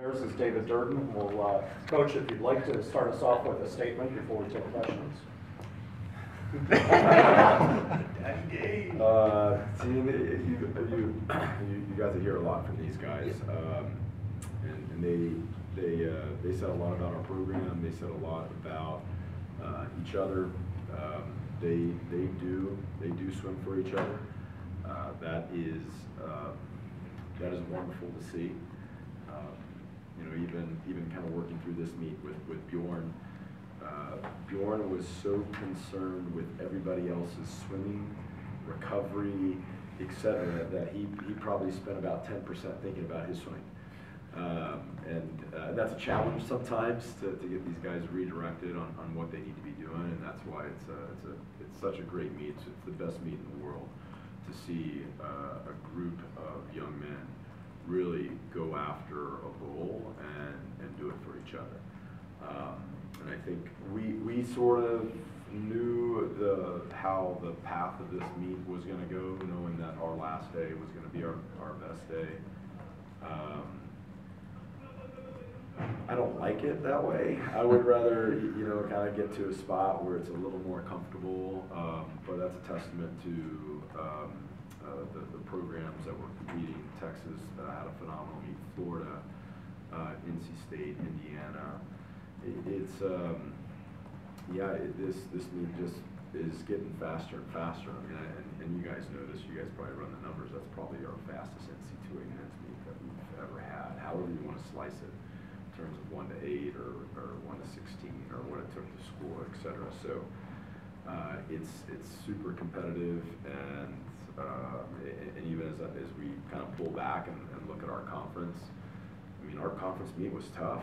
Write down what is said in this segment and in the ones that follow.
This is David Durden. We'll, Coach, if you'd like to start us off with a statement before we take questions. You got to hear a lot from these guys, and they said a lot about our program. They said a lot about each other. They do swim for each other. That is wonderful to see. You know, even kind of working through this meet with Bjorn. Bjorn was so concerned with everybody else's swimming, recovery, etc., that he probably spent about 10% thinking about his swimming. And that's a challenge sometimes to get these guys redirected on what they need to be doing, and that's why it's such a great meet. It's the best meet in the world to see a group of young men really go after a goal and do it for each other. And I think we sort of knew how the path of this meet was going to go, knowing that our last day was going to be our best day. I don't like it that way. I would rather, kind of get to a spot where it's a little more comfortable, but that's a testament to the programs that were competing. Texas had a phenomenal meet, Florida, NC State, Indiana. This meet just is getting faster and faster. I mean, and you guys know this. You guys probably run the numbers. That's probably our fastest NC2A men's meet that we've ever had. However you want to slice it, in terms of 1 to 8 or 1 to 16 or what it took to score, etc. So it's super competitive, and even as we kind of pull back and look at our conference, I mean, our conference meet was tough.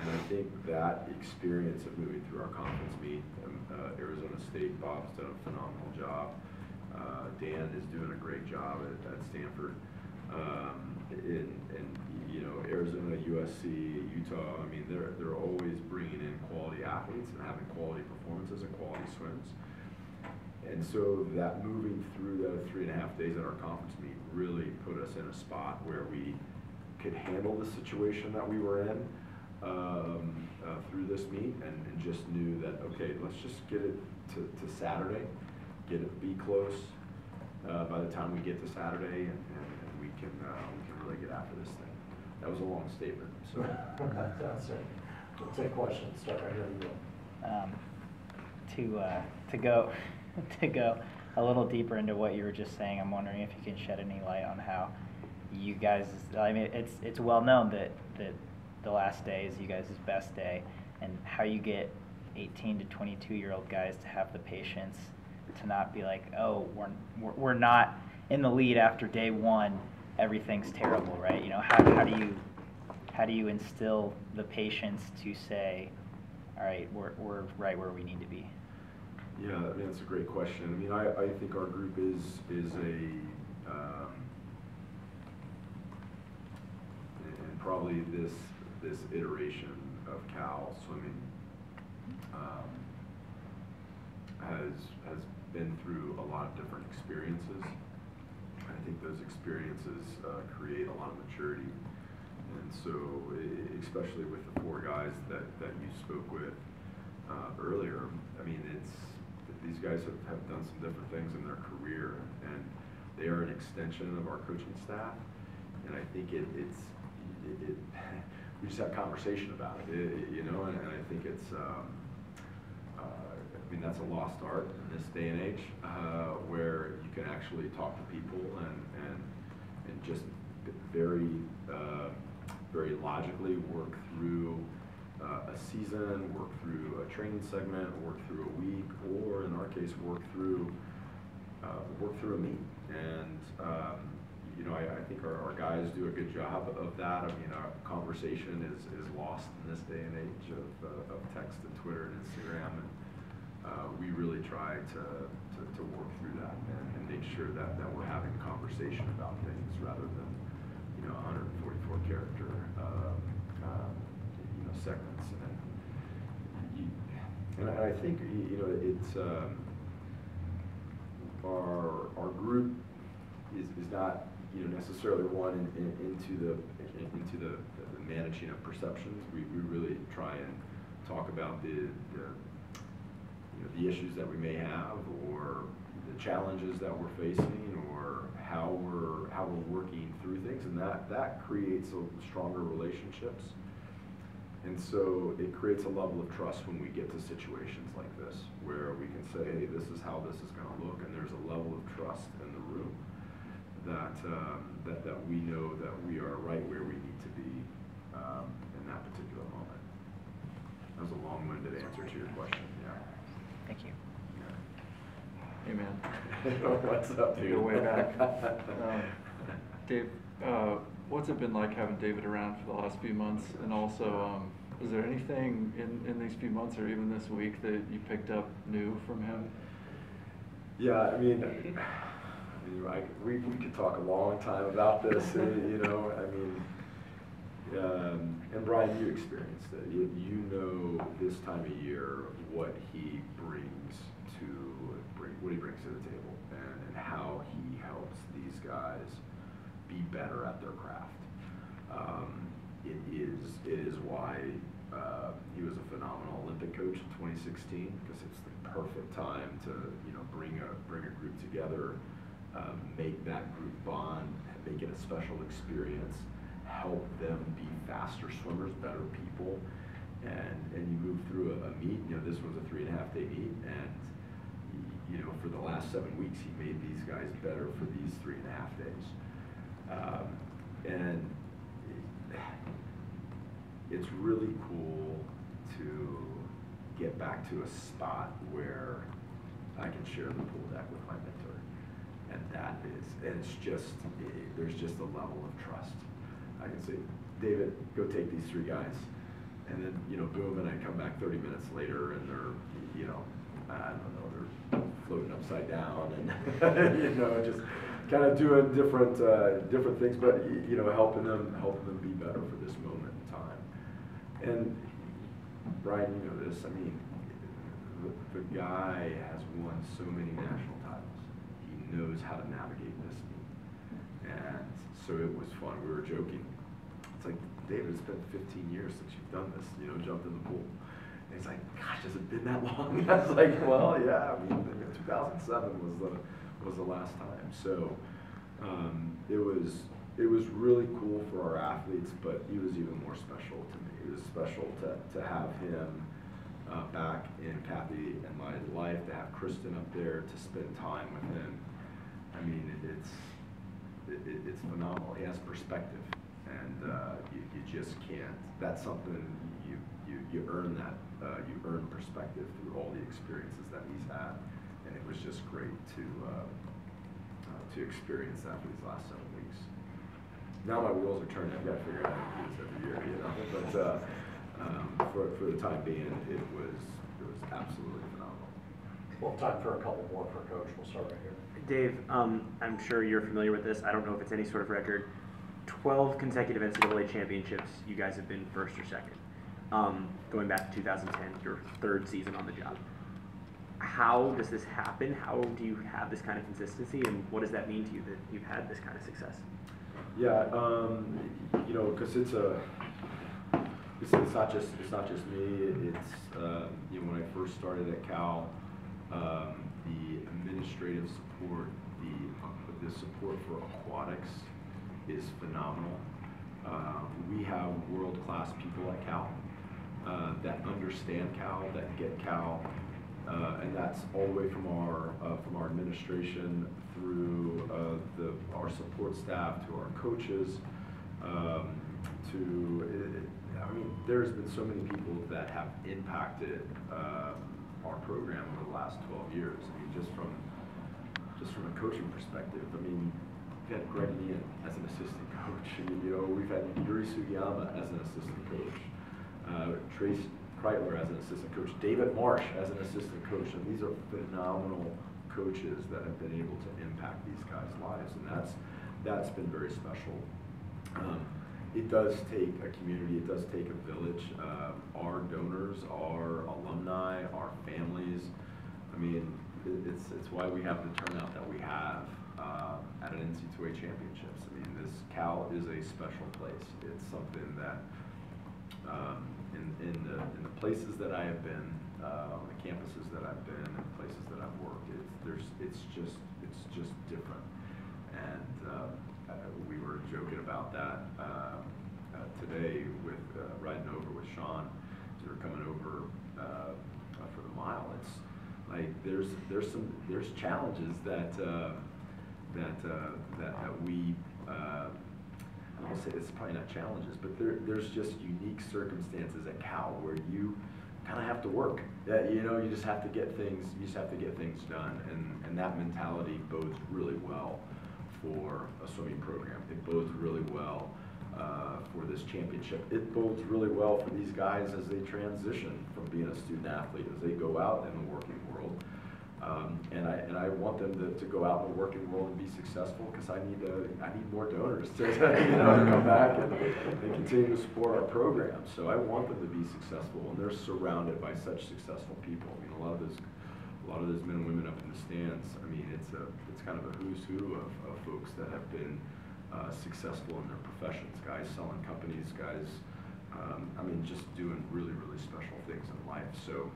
And I think that experience of moving through our conference meet, Arizona State, Bob's done a phenomenal job. Dan is doing a great job at Stanford. Arizona, USC, Utah, I mean, they're always bringing in quality athletes and having quality performances and quality swims. And so that moving through the 3.5 days at our conference meet really put us in a spot where we could handle the situation that we were in through this meet, and just knew that, okay, let's just get it to Saturday, be close by the time we get to Saturday, and we can really get after this thing. That was a long statement. So That's it. We'll take questions. Start right here. To go a little deeper into what you were just saying, I'm wondering if you can shed any light on how you guys, I mean, it's well known that the last day is you guys' best day, and how you get 18 to 22-year-old guys to have the patience to not be like, oh, we're not in the lead after day one, everything's terrible, right? How do you instill the patience to say, all right, we're right where we need to be? Yeah, I mean, that's a great question. I mean, I think our group is and probably this iteration of Cal swimming has been through a lot of different experiences. I think those experiences create a lot of maturity. And so, especially with the 4 guys that you spoke with earlier, I mean, these guys have done some different things in their career, and they are an extension of our coaching staff. And I think we just had a conversation about it, and I think it's, I mean, that's a lost art in this day and age, where you can actually talk to people and just very logically work through a season, work through a training segment, work through a week, or in our case, work through a meet. And I think our guys do a good job of that. I mean, our conversation is lost in this day and age of text and Twitter and Instagram, and we really try to work through that and make sure that we're having a conversation about things rather than 144 character segments. And I think it's our group is not necessarily one into the managing of perceptions. We really try and talk about the issues that we may have, or the challenges that we're facing, or how we're working through things, and that creates stronger relationships. And so it creates a level of trust when we get to situations like this, where we can say, hey, this is how this is going to look, and there's a level of trust in the room that we know that we are right where we need to be in that particular moment. That was a long-winded answer to your question. Yeah. Thank you. Hey, man. What's up, dude? You're way back. Dave, what's it been like having David around for the last few months? And also, is there anything in these few months or even this week that you picked up new from him? Yeah, we could talk a long time about this, and Brian, you experienced it. You know this time of year what he brings to the table, and how he helps these guys be better at their craft. It is why he was a phenomenal Olympic coach in 2016, because it's the perfect time to bring a group together, make that group bond, make it a special experience, help them be faster swimmers, better people, and you move through a meet. This was a 3.5-day meet, and for the last 7 weeks, he made these guys better for these 3.5 days. And it's really cool to get back to a spot where I can share the pool deck with my mentor. And there's just a level of trust. I can say, David, go take these 3 guys. And then, boom, and I come back 30 minutes later, and they're, I don't know, they're floating upside down, and just kind of doing different things, but helping them be better for this moment in time. And Brian, you know this. The guy has won so many national titles. He knows how to navigate this meet, and so it was fun. We were joking. It's like, David, it's been 15 years since you've done this. Jumped in the pool. And he's like, gosh, has it been that long? I was like, well, yeah. 2007 was the last time. So it was really cool for our athletes, but he was even more special to me. It was special to have him back in Kathy and my life, to have Kristen up there, to spend time with him. It's phenomenal. He has perspective, and you just can't. That's something you earn that. You earn perspective through all the experiences that he's had, and it was just great to experience that for these last 7 weeks. Now my wheels are turning. I've got to figure out how to do this every year, But for the time being, it was absolutely phenomenal. Well, time for a couple more for Coach. We'll start right here. Dave, I'm sure you're familiar with this. I don't know if it's any sort of record. 12 consecutive NCAA championships, you guys have been first or second. Going back to 2010, your 3rd season on the job. How does this happen? How do you have this kind of consistency, and what does that mean to you that you've had this kind of success? Yeah, because it's not just me. It's when I first started at Cal, the administrative support, the support for aquatics is phenomenal. We have world-class people at Cal that understand Cal, that get Cal, and that's all the way from our administration through our support staff to our coaches. There's been so many people that have impacted our program over the last 12 years. Just from a coaching perspective, we've had Greg Ian as an assistant coach. We've had Yuri Sugiyama as an assistant coach, Trace Kreitler as an assistant coach, David Marsh as an assistant coach, and these are phenomenal coaches that have been able to impact these guys' lives, and that's been very special. It does take a community, it does take a village. Our donors, our alumni, our families, it's why we have the turnout that we have at an NCAA championships. This Cal is a special place. It's something that places that I have been, on the campuses that I've been, and places that I've worked, it's just different. And we were joking about that today with riding over with Sean. As we were coming over for the mile. It's like there's challenges that we. I don't say it's probably not challenges, but there's just unique circumstances at Cal where you kind of have to work. You just have to get things. You just have to get things done, and that mentality bodes really well for a swimming program. It bodes really well for this championship. It bodes really well for these guys as they transition from being a student athlete, as they go out in the working world. And I want them to go out in the working world and be successful, because I need more donors to to come back and continue to support our program. So I want them to be successful, and they're surrounded by such successful people. I mean, a lot of those men and women up in the stands. I mean, it's kind of a who's who of folks that have been successful in their professions. Guys selling companies, guys. I mean, just doing really, really special things in life. So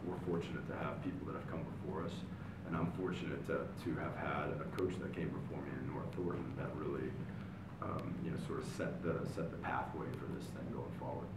we're fortunate to have people that have come before us, and I'm fortunate to have had a coach that came before me in North Durden that really, sort of set the pathway for this thing going forward.